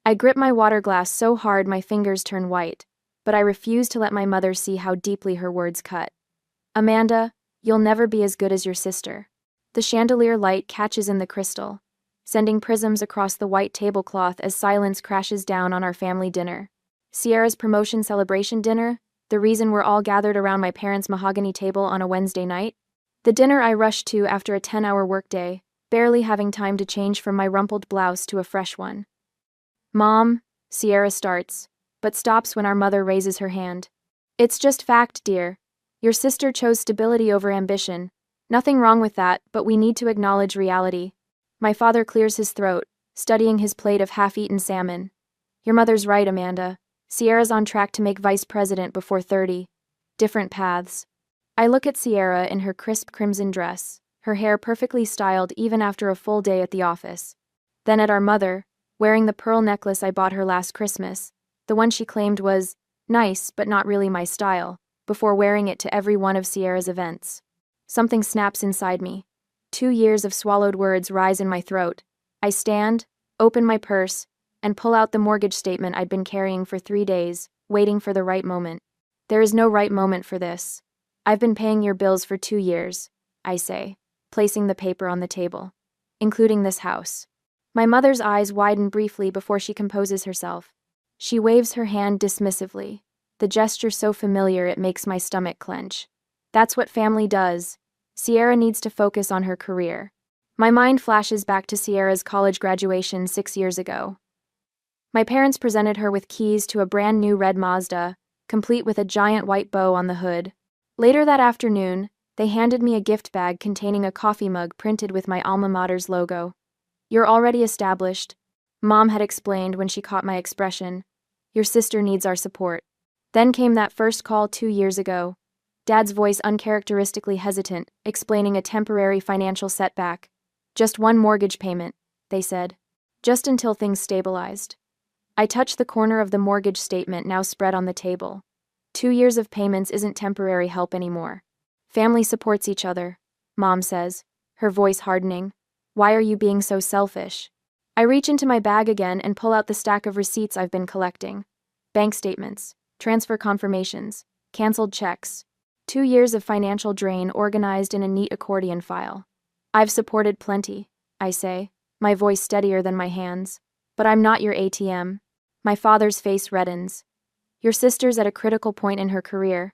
I grip my water glass so hard my fingers turn white, but I refuse to let my mother see how deeply her words cut. Amanda, you'll never be as good as your sister. The chandelier light catches in the crystal, sending prisms across the white tablecloth as silence crashes down on our family dinner. Sierra's promotion celebration dinner, the reason we're all gathered around my parents' mahogany table on a Wednesday night. The dinner I rushed to after a 10-hour workday, barely having time to change from my rumpled blouse to a fresh one. Mom, Sierra starts, but stops when our mother raises her hand. It's just fact, dear. Your sister chose stability over ambition. Nothing wrong with that, but we need to acknowledge reality. My father clears his throat, studying his plate of half-eaten salmon. Your mother's right, Amanda. Sierra's on track to make vice president before 30. Different paths. I look at Sierra in her crisp crimson dress, her hair perfectly styled even after a full day at the office. Then at our mother, wearing the pearl necklace I bought her last Christmas, the one she claimed was nice but not really my style, before wearing it to every one of Sierra's events. Something snaps inside me. 2 years of swallowed words rise in my throat. I stand, open my purse, and pull out the mortgage statement I'd been carrying for 3 days, waiting for the right moment. There is no right moment for this. I've been paying your bills for 2 years, I say, placing the paper on the table, including this house. My mother's eyes widen briefly before she composes herself. She waves her hand dismissively, the gesture so familiar it makes my stomach clench. That's what family does. Sierra needs to focus on her career. My mind flashes back to Sierra's college graduation 6 years ago. My parents presented her with keys to a brand new red Mazda, complete with a giant white bow on the hood. Later that afternoon, they handed me a gift bag containing a coffee mug printed with my alma mater's logo. You're already established, Mom had explained when she caught my expression. Your sister needs our support. Then came that first call 2 years ago. Dad's voice uncharacteristically hesitant, explaining a temporary financial setback. Just one mortgage payment, they said. Just until things stabilized. I touched the corner of the mortgage statement now spread on the table. 2 years of payments isn't temporary help anymore. Family supports each other, Mom says, her voice hardening. Why are you being so selfish? I reach into my bag again and pull out the stack of receipts I've been collecting. Bank statements, transfer confirmations, canceled checks. 2 years of financial drain organized in a neat accordion file. I've supported plenty, I say, my voice steadier than my hands. But I'm not your ATM. My father's face reddens. Your sister's at a critical point in her career.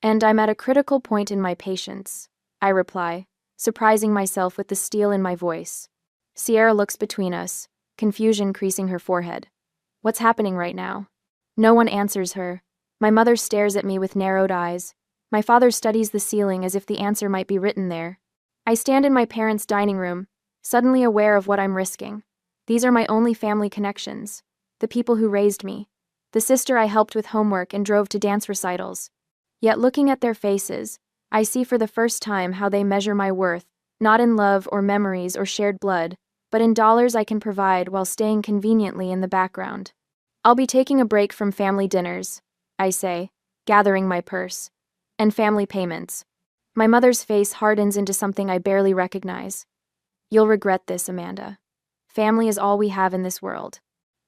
And I'm at a critical point in my patience, I reply, surprising myself with the steel in my voice. Sierra looks between us, confusion creasing her forehead. What's happening right now? No one answers her. My mother stares at me with narrowed eyes. My father studies the ceiling as if the answer might be written there. I stand in my parents' dining room, suddenly aware of what I'm risking. These are my only family connections. The people who raised me. The sister I helped with homework and drove to dance recitals. Yet looking at their faces, I see for the first time how they measure my worth, not in love or memories or shared blood, but in dollars I can provide while staying conveniently in the background. I'll be taking a break from family dinners, I say, gathering my purse, and family payments. My mother's face hardens into something I barely recognize. You'll regret this, Amanda. Family is all we have in this world.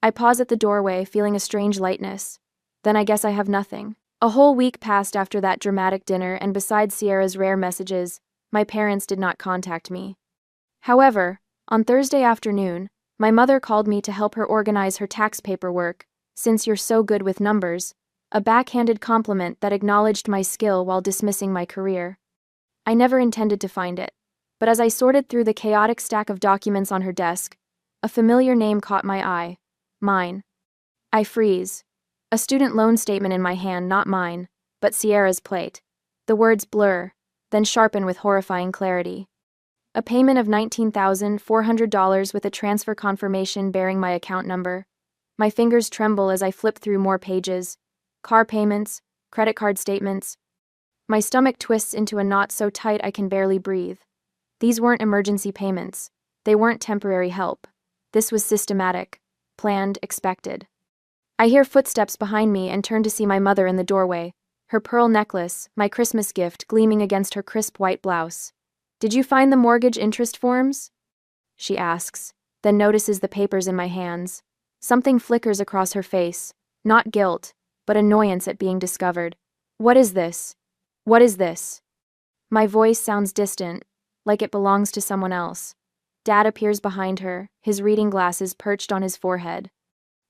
I pause at the doorway, feeling a strange lightness. Then I guess I have nothing. A whole week passed after that dramatic dinner, and besides Sierra's rare messages, my parents did not contact me. However, on Thursday afternoon, my mother called me to help her organize her tax paperwork, since you're so good with numbers, a backhanded compliment that acknowledged my skill while dismissing my career. I never intended to find it, but as I sorted through the chaotic stack of documents on her desk, a familiar name caught my eye. Mine. I freeze. A student loan statement in my hand, not mine, but Sierra's plate. The words blur, then sharpen with horrifying clarity. A payment of $19,400 with a transfer confirmation bearing my account number. My fingers tremble as I flip through more pages. Car payments, credit card statements. My stomach twists into a knot so tight I can barely breathe. These weren't emergency payments. They weren't temporary help. This was systematic, planned, expected. I hear footsteps behind me and turn to see my mother in the doorway, her pearl necklace, my Christmas gift, gleaming against her crisp white blouse. Did you find the mortgage interest forms? She asks, then notices the papers in my hands. Something flickers across her face, not guilt, but annoyance at being discovered. What is this? What is this? My voice sounds distant, like it belongs to someone else. Dad appears behind her, his reading glasses perched on his forehead.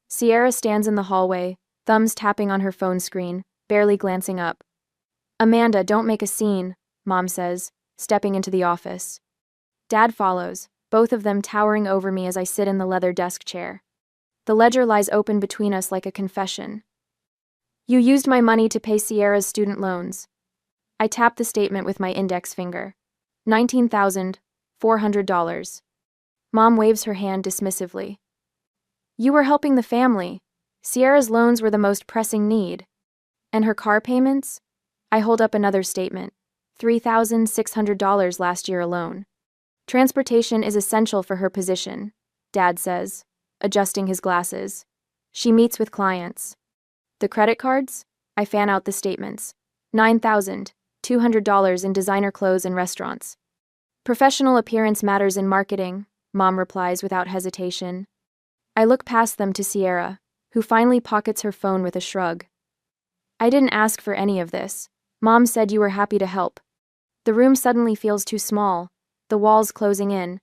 Sierra stands in the hallway, thumbs tapping on her phone screen, barely glancing up. Amanda, don't make a scene, Mom says, stepping into the office. Dad follows, both of them towering over me as I sit in the leather desk chair. The ledger lies open between us like a confession. You used my money to pay Sierra's student loans. I tap the statement with my index finger. $19,400. Mom waves her hand dismissively. You were helping the family. Sierra's loans were the most pressing need. And her car payments? I hold up another statement. $3,600 last year alone. Transportation is essential for her position, Dad says, adjusting his glasses. She meets with clients. The credit cards? I fan out the statements. $9,200 in designer clothes and restaurants. Professional appearance matters in marketing, Mom replies without hesitation. I look past them to Sierra, who finally pockets her phone with a shrug. I didn't ask for any of this. Mom said you were happy to help. The room suddenly feels too small, the walls closing in.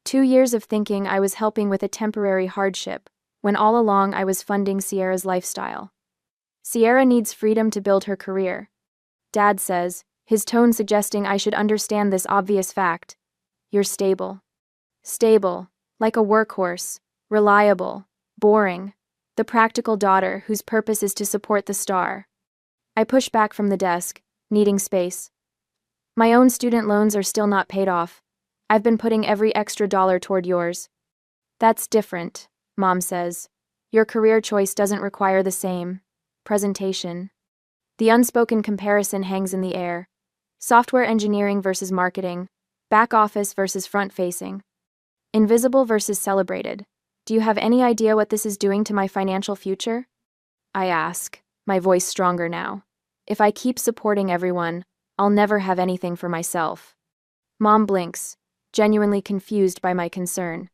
2 years of thinking I was helping with a temporary hardship, when all along I was funding Sierra's lifestyle. Sierra needs freedom to build her career. Dad says, his tone suggesting I should understand this obvious fact. You're stable. Stable, like a workhorse, reliable, boring, the practical daughter whose purpose is to support the star. I push back from the desk, needing space. My own student loans are still not paid off. I've been putting every extra dollar toward yours. That's different, Mom says. Your career choice doesn't require the same presentation. The unspoken comparison hangs in the air. Software engineering versus marketing, back office versus front-facing. Invisible versus celebrated. Do you have any idea what this is doing to my financial future? I ask, my voice stronger now. If I keep supporting everyone, I'll never have anything for myself. Mom blinks, genuinely confused by my concern.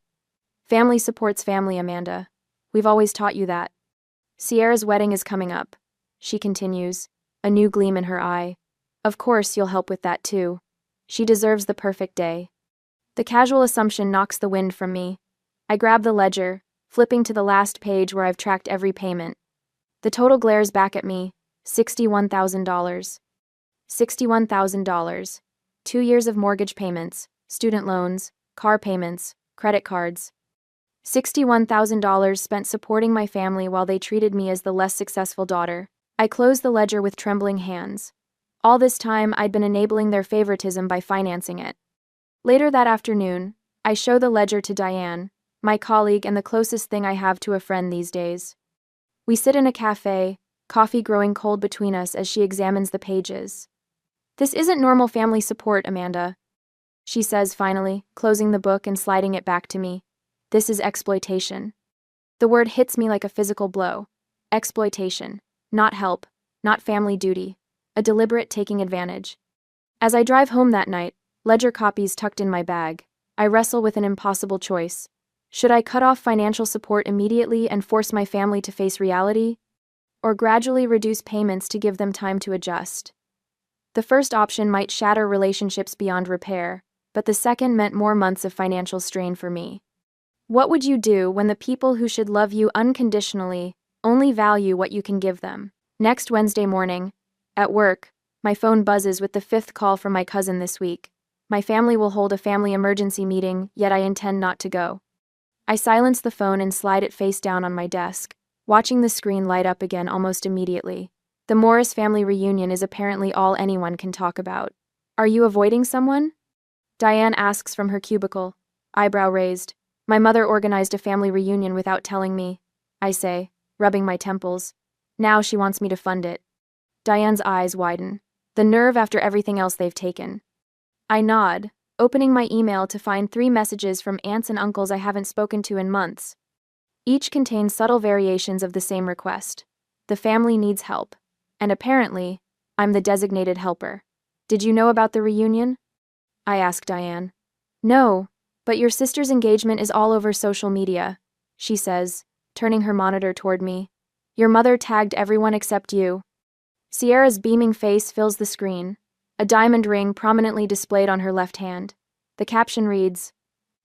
Family supports family, Amanda. We've always taught you that. Sierra's wedding is coming up, she continues, a new gleam in her eye. Of course you'll help with that too. She deserves the perfect day. The casual assumption knocks the wind from me. I grab the ledger, flipping to the last page where I've tracked every payment. The total glares back at me, $61,000. $61,000. 2 years of mortgage payments, student loans, car payments, credit cards. $61,000 spent supporting my family while they treated me as the less successful daughter. I closed the ledger with trembling hands. All this time, I'd been enabling their favoritism by financing it. Later that afternoon, I show the ledger to Diane, my colleague and the closest thing I have to a friend these days. We sit in a cafe, coffee growing cold between us as she examines the pages. This isn't normal family support, Amanda, she says finally, closing the book and sliding it back to me. This is exploitation. The word hits me like a physical blow. Exploitation. Not help, not family duty. A deliberate taking advantage. As I drive home that night, ledger copies tucked in my bag, I wrestle with an impossible choice. Should I cut off financial support immediately and force my family to face reality? Or gradually reduce payments to give them time to adjust? The first option might shatter relationships beyond repair, but the second meant more months of financial strain for me. What would you do when the people who should love you unconditionally only value what you can give them? Next Wednesday morning, at work, my phone buzzes with the 5th call from my cousin this week. My family will hold a family emergency meeting, yet I intend not to go. I silence the phone and slide it face down on my desk, watching the screen light up again almost immediately. The Morris family reunion is apparently all anyone can talk about. Are you avoiding someone? Diane asks from her cubicle, eyebrow raised. My mother organized a family reunion without telling me, I say, rubbing my temples. Now she wants me to fund it. Diane's eyes widen. The nerve after everything else they've taken. I nod, opening my email to find 3 messages from aunts and uncles I haven't spoken to in months. Each contains subtle variations of the same request. The family needs help. And apparently, I'm the designated helper. Did you know about the reunion? I ask Diane. No, but your sister's engagement is all over social media, she says, turning her monitor toward me. Your mother tagged everyone except you. Sierra's beaming face fills the screen, a diamond ring prominently displayed on her left hand. The caption reads,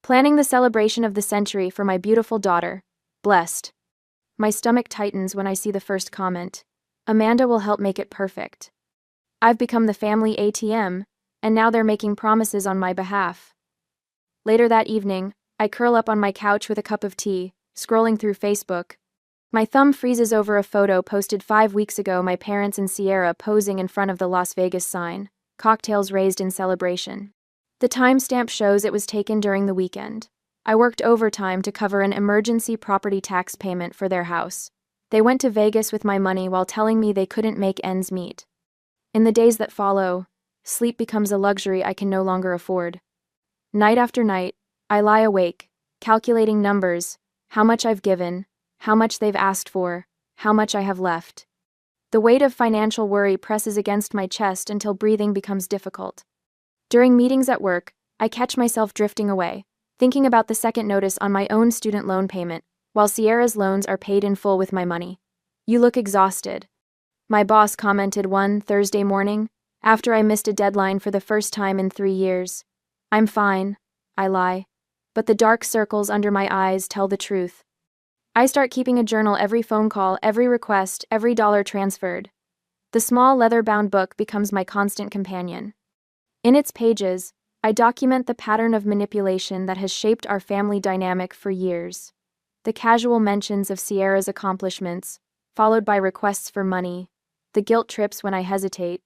"Planning the celebration of the century for my beautiful daughter. Blessed." My stomach tightens when I see the first comment. Amanda will help make it perfect. I've become the family ATM, and now they're making promises on my behalf. Later that evening, I curl up on my couch with a cup of tea, scrolling through Facebook. My thumb freezes over a photo posted 5 weeks ago, my parents and Sierra posing in front of the Las Vegas sign, cocktails raised in celebration. The timestamp shows it was taken during the weekend. I worked overtime to cover an emergency property tax payment for their house. They went to Vegas with my money while telling me they couldn't make ends meet. In the days that follow, sleep becomes a luxury I can no longer afford. Night after night, I lie awake, calculating numbers, how much I've given, how much they've asked for, how much I have left. The weight of financial worry presses against my chest until breathing becomes difficult. During meetings at work, I catch myself drifting away, thinking about the second notice on my own student loan payment, while Sierra's loans are paid in full with my money. You look exhausted. My boss commented one Thursday morning, after I missed a deadline for the first time in 3 years. I'm fine, I lie, but the dark circles under my eyes tell the truth. I start keeping a journal, every phone call, every request, every dollar transferred. The small leather-bound book becomes my constant companion. In its pages, I document the pattern of manipulation that has shaped our family dynamic for years. The casual mentions of Sierra's accomplishments, followed by requests for money, the guilt trips when I hesitate,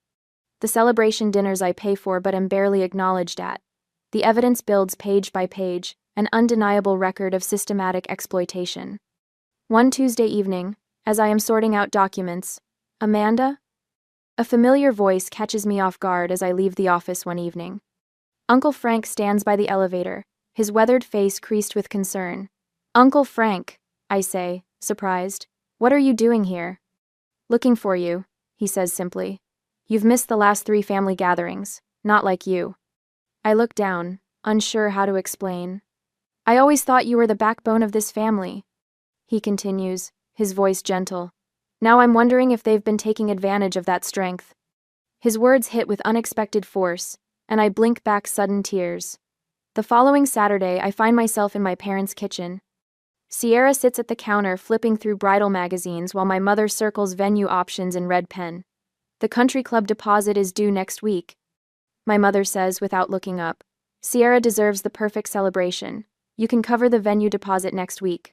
the celebration dinners I pay for but am barely acknowledged at. The evidence builds page by page, an undeniable record of systematic exploitation. One Tuesday evening, as I am sorting out documents, Amanda? A familiar voice catches me off guard as I leave the office one evening. Uncle Frank stands by the elevator, his weathered face creased with concern. Uncle Frank, I say, surprised. What are you doing here? Looking for you, he says simply. You've missed the last 3 family gatherings, not like you. I look down, unsure how to explain. I always thought you were the backbone of this family, he continues, his voice gentle. Now I'm wondering if they've been taking advantage of that strength. His words hit with unexpected force, and I blink back sudden tears. The following Saturday, I find myself in my parents' kitchen. Sierra sits at the counter flipping through bridal magazines while my mother circles venue options in red pen. The country club deposit is due next week, my mother says without looking up. Sierra deserves the perfect celebration. You can cover the venue deposit next week.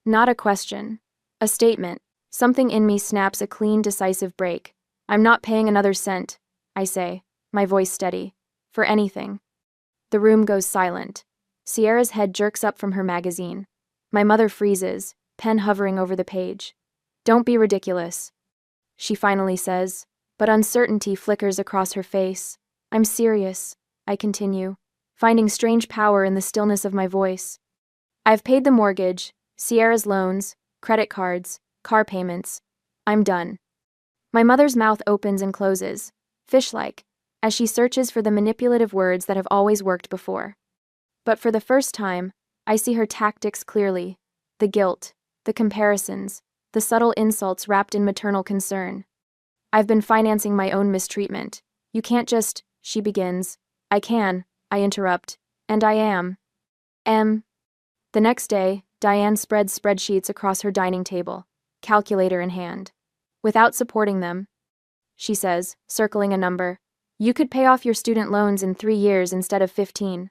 Not a question. A statement. Something in me snaps a clean, decisive break. I'm not paying another cent, I say, my voice steady, for anything. The room goes silent. Sierra's head jerks up from her magazine. My mother freezes, pen hovering over the page. Don't be ridiculous, she finally says, but uncertainty flickers across her face. I'm serious, I continue, finding strange power in the stillness of my voice. I've paid the mortgage, Sierra's loans, credit cards, car payments. I'm done. My mother's mouth opens and closes, fish-like, as she searches for the manipulative words that have always worked before. But for the first time, I see her tactics clearly. The guilt, the comparisons, the subtle insults wrapped in maternal concern. I've been financing my own mistreatment. You can't just, she begins. I can, I interrupt, and I am. The next day, Diane spreads spreadsheets across her dining table, calculator in hand. Without supporting them, she says, circling a number, you could pay off your student loans in 3 years instead of 15.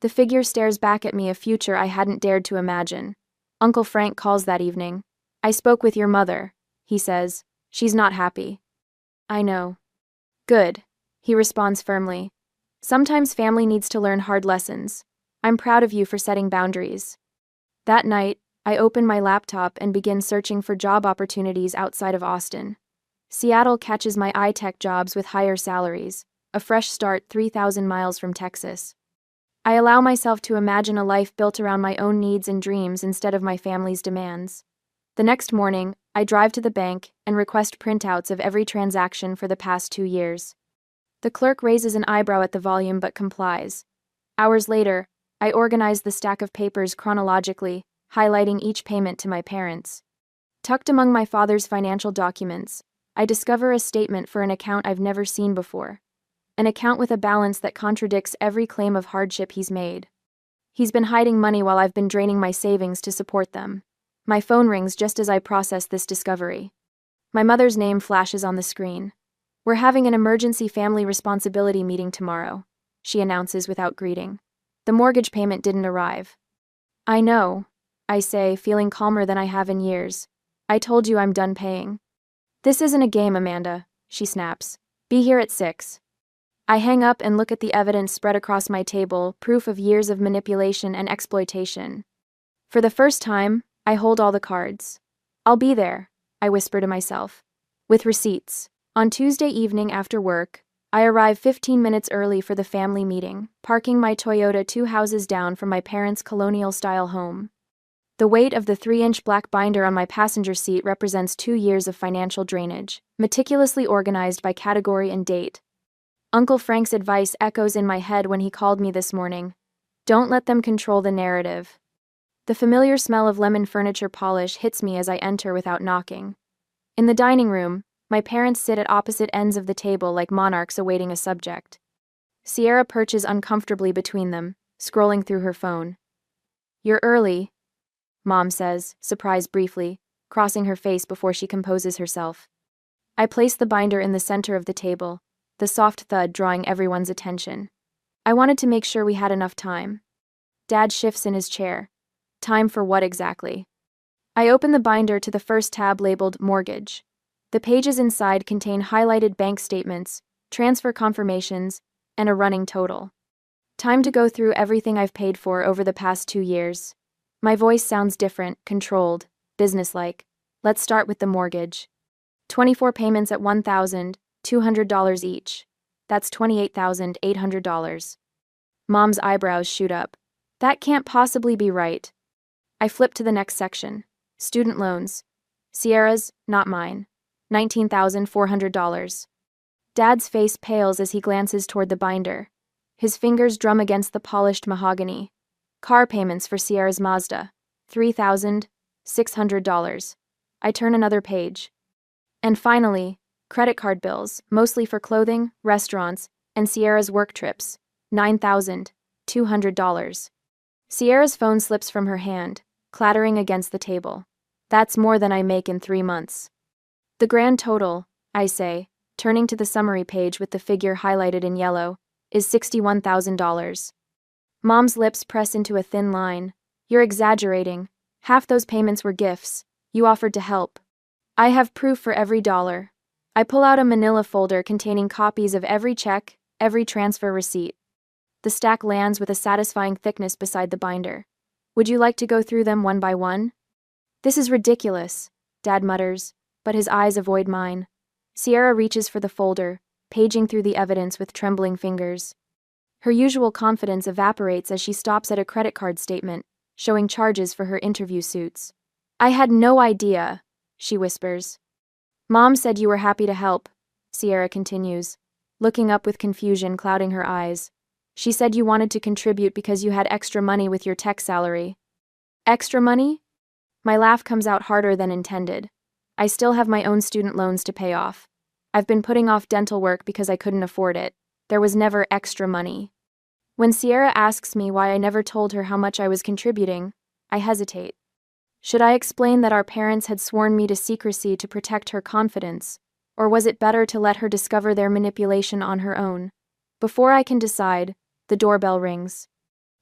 The figure stares back at me, a future I hadn't dared to imagine. Uncle Frank calls that evening. I spoke with your mother, he says. She's not happy. I know. Good, he responds firmly. Sometimes family needs to learn hard lessons. I'm proud of you for setting boundaries. That night, I open my laptop and begin searching for job opportunities outside of Austin. Seattle catches my tech jobs with higher salaries, a fresh start 3,000 miles from Texas. I allow myself to imagine a life built around my own needs and dreams instead of my family's demands. The next morning, I drive to the bank and request printouts of every transaction for the past 2 years. The clerk raises an eyebrow at the volume but complies. Hours later, I organize the stack of papers chronologically, highlighting each payment to my parents. Tucked among my father's financial documents, I discover a statement for an account I've never seen before. An account with a balance that contradicts every claim of hardship he's made. He's been hiding money while I've been draining my savings to support them. My phone rings just as I process this discovery. My mother's name flashes on the screen. "We're having an emergency family responsibility meeting tomorrow," she announces without greeting. "The mortgage payment didn't arrive." "I know," I say, feeling calmer than I have in years. "I told you I'm done paying." "This isn't a game, Amanda," she snaps. "Be here at 6. I hang up and look at the evidence spread across my table, proof of years of manipulation and exploitation. For the first time, I hold all the cards. "I'll be there," I whisper to myself. With receipts. On Tuesday evening after work, I arrive 15 minutes early for the family meeting, parking my Toyota 2 houses down from my parents' colonial-style home. The weight of the 3-inch black binder on my passenger seat represents 2 years of financial drainage, meticulously organized by category and date. Uncle Frank's advice echoes in my head when he called me this morning. Don't let them control the narrative. The familiar smell of lemon furniture polish hits me as I enter without knocking. In the dining room, my parents sit at opposite ends of the table like monarchs awaiting a subject. Sierra perches uncomfortably between them, scrolling through her phone. "You're early," Mom says, surprised briefly, crossing her face before she composes herself. I place the binder in the center of the table, the soft thud drawing everyone's attention. I wanted to make sure we had enough time. Dad shifts in his chair. Time for what exactly? I open the binder to the first tab labeled Mortgage. The pages inside contain highlighted bank statements, transfer confirmations, and a running total. Time to go through everything I've paid for over the past 2 years. My voice sounds different, controlled, businesslike. Let's start with the mortgage. 24 payments at $1,200 each. That's $28,800. Mom's eyebrows shoot up. That can't possibly be right. I flip to the next section. Student loans. Sierra's, not mine. $19,400. Dad's face pales as he glances toward the binder. His fingers drum against the polished mahogany. Car payments for Sierra's Mazda. $3,600. I turn another page. And finally, credit card bills, mostly for clothing, restaurants, and Sierra's work trips. $9,200. Sierra's phone slips from her hand, clattering against the table. That's more than I make in 3 months. The grand total, I say, turning to the summary page with the figure highlighted in yellow, is $61,000. Mom's lips press into a thin line. You're exaggerating. Half those payments were gifts. You offered to help. I have proof for every dollar. I pull out a manila folder containing copies of every check, every transfer receipt. The stack lands with a satisfying thickness beside the binder. Would you like to go through them one by one? This is ridiculous, Dad mutters, but his eyes avoid mine. Sierra reaches for the folder, paging through the evidence with trembling fingers. Her usual confidence evaporates as she stops at a credit card statement, showing charges for her interview suits. I had no idea, she whispers. Mom said you were happy to help, Sierra continues, looking up with confusion clouding her eyes. She said you wanted to contribute because you had extra money with your tech salary. Extra money? My laugh comes out harder than intended. I still have my own student loans to pay off. I've been putting off dental work because I couldn't afford it. There was never extra money. When Sierra asks me why I never told her how much I was contributing, I hesitate. Should I explain that our parents had sworn me to secrecy to protect her confidence, or was it better to let her discover their manipulation on her own? Before I can decide, the doorbell rings.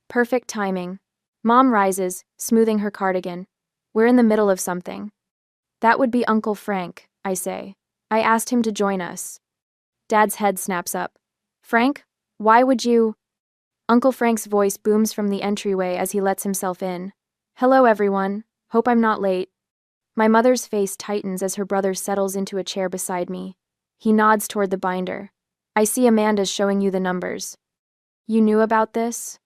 Perfect timing. Mom rises, smoothing her cardigan. We're in the middle of something. That would be Uncle Frank, I say. I asked him to join us. Dad's head snaps up. Frank? Why would you? Uncle Frank's voice booms from the entryway as he lets himself in. Hello, everyone. Hope I'm not late. My mother's face tightens as her brother settles into a chair beside me. He nods toward the binder. I see Amanda's showing you the numbers. You knew about this?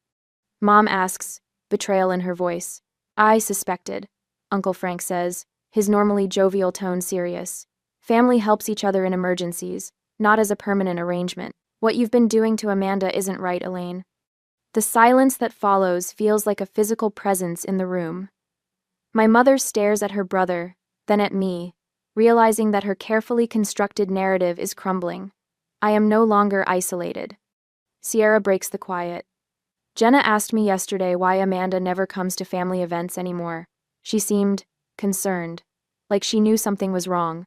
Mom asks, betrayal in her voice. I suspected, Uncle Frank says, his normally jovial tone serious. Family helps each other in emergencies, not as a permanent arrangement. What you've been doing to Amanda isn't right, Elaine. The silence that follows feels like a physical presence in the room. My mother stares at her brother, then at me, realizing that her carefully constructed narrative is crumbling. I am no longer isolated. Sierra breaks the quiet. Jenna asked me yesterday why Amanda never comes to family events anymore. She seemed concerned, like she knew something was wrong.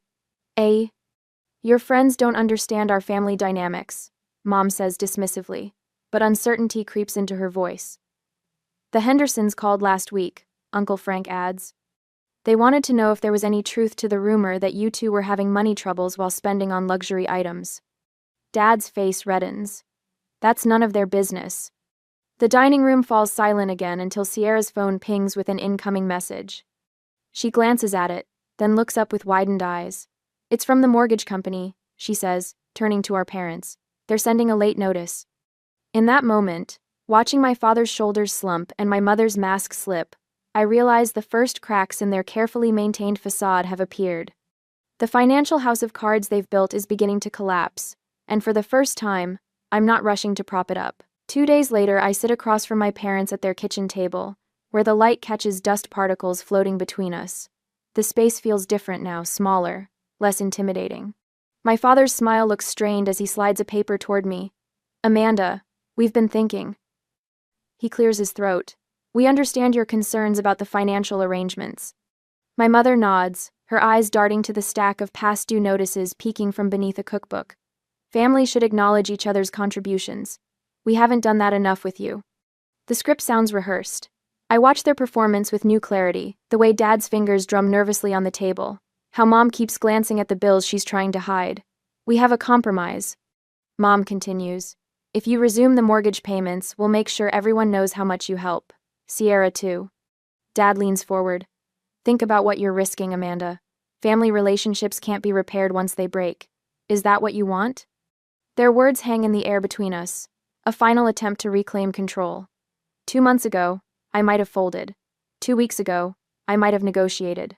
Your friends don't understand our family dynamics, Mom says dismissively, but uncertainty creeps into her voice. The Hendersons called last week, Uncle Frank adds. They wanted to know if there was any truth to the rumor that you two were having money troubles while spending on luxury items. Dad's face reddens. That's none of their business. The dining room falls silent again until Sierra's phone pings with an incoming message. She glances at it, then looks up with widened eyes. It's from the mortgage company, she says, turning to our parents. They're sending a late notice. In that moment, watching my father's shoulders slump and my mother's mask slip, I realize the first cracks in their carefully maintained facade have appeared. The financial house of cards they've built is beginning to collapse, and for the first time, I'm not rushing to prop it up. 2 days later, I sit across from my parents at their kitchen table, where the light catches dust particles floating between us. The space feels different now, smaller, less intimidating. My father's smile looks strained as he slides a paper toward me. Amanda, we've been thinking. He clears his throat. We understand your concerns about the financial arrangements. My mother nods, her eyes darting to the stack of past due notices peeking from beneath a cookbook. Families should acknowledge each other's contributions. We haven't done that enough with you. The script sounds rehearsed. I watch their performance with new clarity, the way Dad's fingers drum nervously on the table, how Mom keeps glancing at the bills she's trying to hide. We have a compromise. Mom continues. If you resume the mortgage payments, we'll make sure everyone knows how much you help. Sierra too. Dad leans forward. Think about what you're risking, Amanda. Family relationships can't be repaired once they break. Is that what you want? Their words hang in the air between us, a final attempt to reclaim control. 2 months ago, I might have folded. 2 weeks ago, I might have negotiated.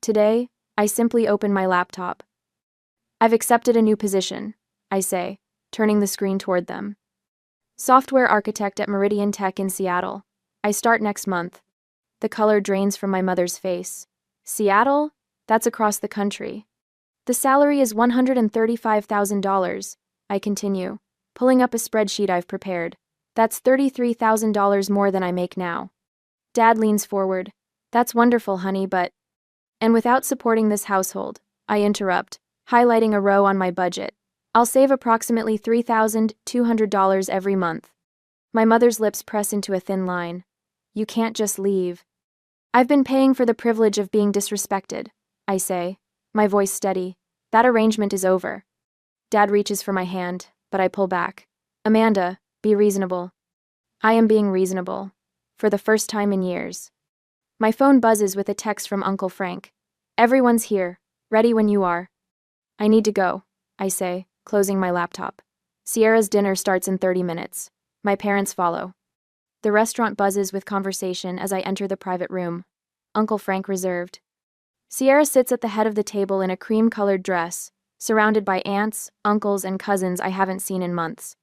Today, I simply open my laptop. I've accepted a new position, I say, turning the screen toward them. Software architect at Meridian Tech in Seattle. I start next month. The color drains from my mother's face. Seattle? That's across the country. The salary is $135,000, I continue, pulling up a spreadsheet I've prepared. That's $33,000 more than I make now. Dad leans forward. That's wonderful, honey, but... And without supporting this household, I interrupt, highlighting a row on my budget. I'll save approximately $3,200 every month. My mother's lips press into a thin line. You can't just leave. I've been paying for the privilege of being disrespected, I say, my voice steady. That arrangement is over. Dad reaches for my hand, but I pull back. Amanda, be reasonable. I am being reasonable. For the first time in years. My phone buzzes with a text from Uncle Frank. Everyone's here, ready when you are. I need to go, I say, closing my laptop. Sierra's dinner starts in 30 minutes. My parents follow. The restaurant buzzes with conversation as I enter the private room. Uncle Frank reserved. Sierra sits at the head of the table in a cream-colored dress, surrounded by aunts, uncles, and cousins I haven't seen in months.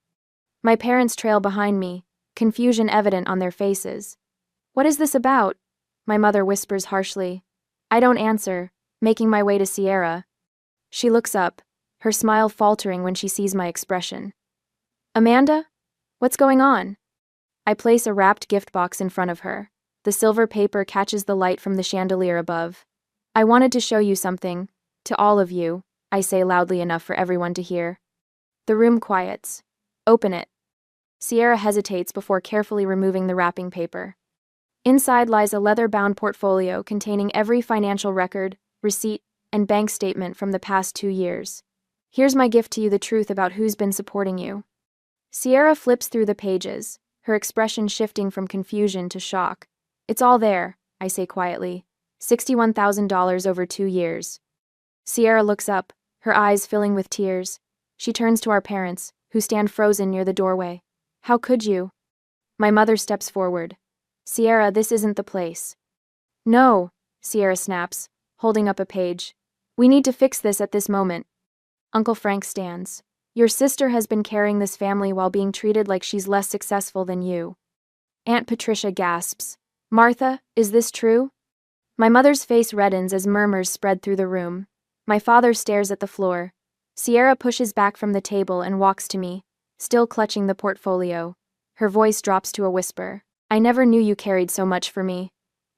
My parents trail behind me, confusion evident on their faces. What is this about? My mother whispers harshly. I don't answer, making my way to Sierra. She looks up, her smile faltering when she sees my expression. Amanda? What's going on? I place a wrapped gift box in front of her. The silver paper catches the light from the chandelier above. I wanted to show you something. To all of you, I say loudly enough for everyone to hear. The room quiets. Open it. Sierra hesitates before carefully removing the wrapping paper. Inside lies a leather-bound portfolio containing every financial record, receipt, and bank statement from the past 2 years. Here's my gift to you, the truth about who's been supporting you. Sierra flips through the pages, her expression shifting from confusion to shock. It's all there, I say quietly. $61,000 over 2 years. Sierra looks up, her eyes filling with tears. She turns to our parents, who stand frozen near the doorway. How could you? My mother steps forward. Sierra, this isn't the place. No, Sierra snaps, holding up a page. We need to fix this at this moment. Uncle Frank stands. Your sister has been carrying this family while being treated like she's less successful than you. Aunt Patricia gasps. Martha, is this true? My mother's face reddens as murmurs spread through the room. My father stares at the floor. Sierra pushes back from the table and walks to me, still clutching the portfolio. Her voice drops to a whisper. I never knew you carried so much for me.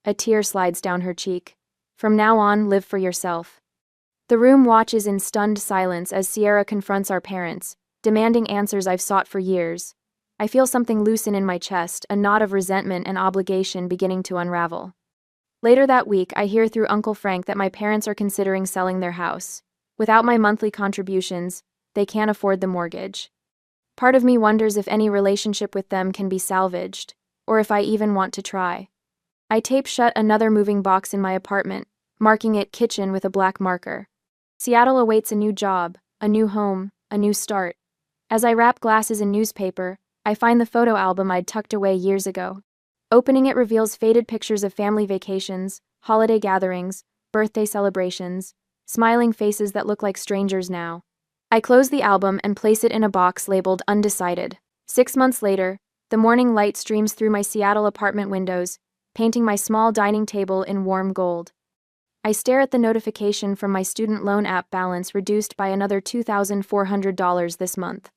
A tear slides down her cheek. From now on, live for yourself. The room watches in stunned silence as Sierra confronts our parents, demanding answers I've sought for years. I feel something loosen in my chest, a knot of resentment and obligation beginning to unravel. Later that week, I hear through Uncle Frank that my parents are considering selling their house. Without my monthly contributions, they can't afford the mortgage. Part of me wonders if any relationship with them can be salvaged, or if I even want to try. I tape shut another moving box in my apartment, marking it kitchen with a black marker. Seattle awaits a new job, a new home, a new start. As I wrap glasses in newspaper, I find the photo album I'd tucked away years ago. Opening it reveals faded pictures of family vacations, holiday gatherings, birthday celebrations, smiling faces that look like strangers now. I close the album and place it in a box labeled Undecided. 6 months later, the morning light streams through my Seattle apartment windows, painting my small dining table in warm gold. I stare at the notification from my student loan app balance reduced by another $2,400 this month.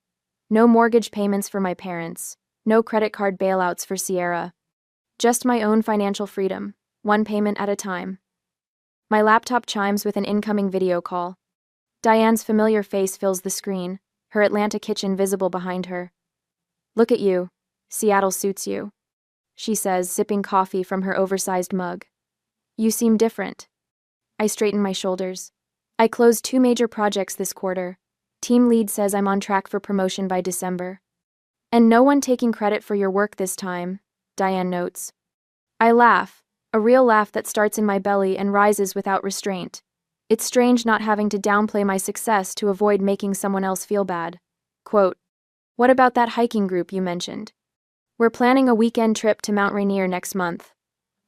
No mortgage payments for my parents, no credit card bailouts for Sierra. Just my own financial freedom, one payment at a time. My laptop chimes with an incoming video call. Diane's familiar face fills the screen, her Atlanta kitchen visible behind her. Look at you. Seattle suits you, she says, sipping coffee from her oversized mug. You seem different. I straighten my shoulders. I closed 2 major projects this quarter. Team lead says I'm on track for promotion by December. And no one taking credit for your work this time, Diane notes. I laugh, a real laugh that starts in my belly and rises without restraint. It's strange not having to downplay my success to avoid making someone else feel bad. Quote, what about that hiking group you mentioned? We're planning a weekend trip to Mount Rainier next month.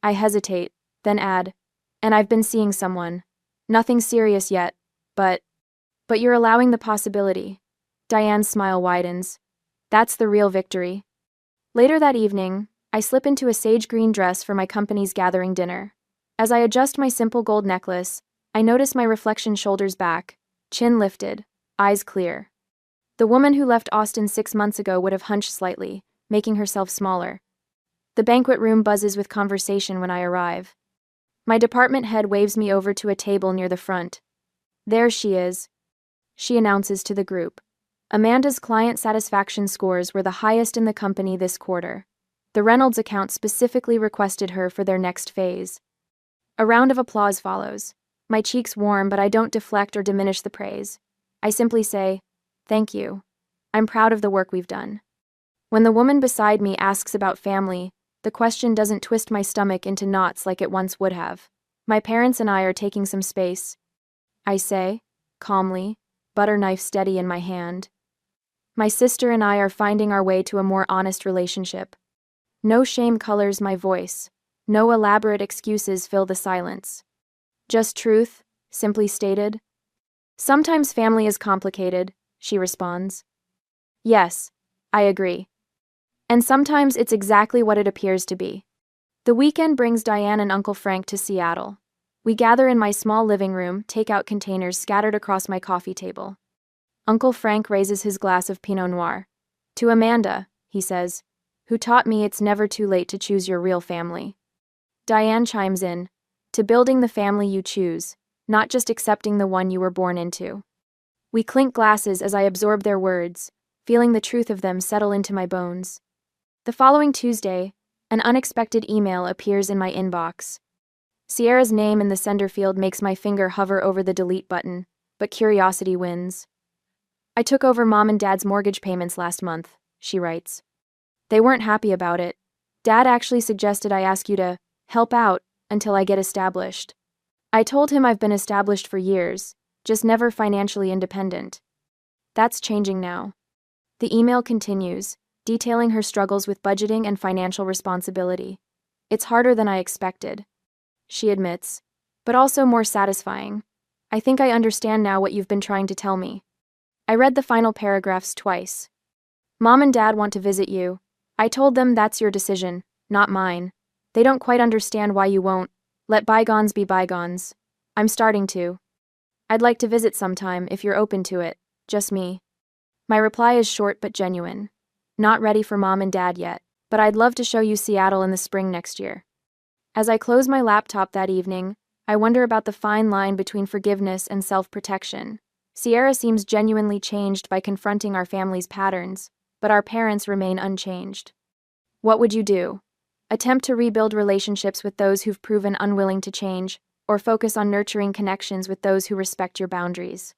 I hesitate, then add, and I've been seeing someone. Nothing serious yet, but you're allowing the possibility. Diane's smile widens. That's the real victory. Later that evening, I slip into a sage green dress for my company's gathering dinner. As I adjust my simple gold necklace, I notice my reflection shoulders back, chin lifted, eyes clear. The woman who left Austin 6 months ago would have hunched slightly, making herself smaller. The banquet room buzzes with conversation when I arrive. My department head waves me over to a table near the front. There she is, she announces to the group. Amanda's client satisfaction scores were the highest in the company this quarter. The Reynolds account specifically requested her for their next phase. A round of applause follows. My cheeks warm, but I don't deflect or diminish the praise. I simply say, thank you. I'm proud of the work we've done. When the woman beside me asks about family, the question doesn't twist my stomach into knots like it once would have. My parents and I are taking some space, I say, calmly, butter knife steady in my hand. My sister and I are finding our way to a more honest relationship. No shame colors my voice. No elaborate excuses fill the silence. Just truth, simply stated. Sometimes family is complicated, she responds. Yes, I agree. And sometimes it's exactly what it appears to be. The weekend brings Diane and Uncle Frank to Seattle. We gather in my small living room, takeout containers scattered across my coffee table. Uncle Frank raises his glass of Pinot Noir. To Amanda, he says, who taught me it's never too late to choose your real family. Diane chimes in, to building the family you choose, not just accepting the one you were born into. We clink glasses as I absorb their words, feeling the truth of them settle into my bones. The following Tuesday, an unexpected email appears in my inbox. Sierra's name in the sender field makes my finger hover over the delete button, but curiosity wins. I took over Mom and Dad's mortgage payments last month, she writes. They weren't happy about it. Dad actually suggested I ask you to help out until I get established. I told him I've been established for years, just never financially independent. That's changing now. The email continues, detailing her struggles with budgeting and financial responsibility. It's harder than I expected, she admits, but also more satisfying. I think I understand now what you've been trying to tell me. I read the final paragraphs twice. Mom and Dad want to visit you. I told them that's your decision, not mine. They don't quite understand why you won't, Let bygones be bygones. I'm starting to. I'd like to visit sometime if you're open to it, just me. My reply is short but genuine. Not ready for mom and dad yet, but I'd love to show you Seattle in the spring next year. As I close my laptop that evening, I wonder about the fine line between forgiveness and self-protection. Sierra seems genuinely changed by confronting our family's patterns, but our parents remain unchanged. What would you do? Attempt to rebuild relationships with those who've proven unwilling to change, or focus on nurturing connections with those who respect your boundaries?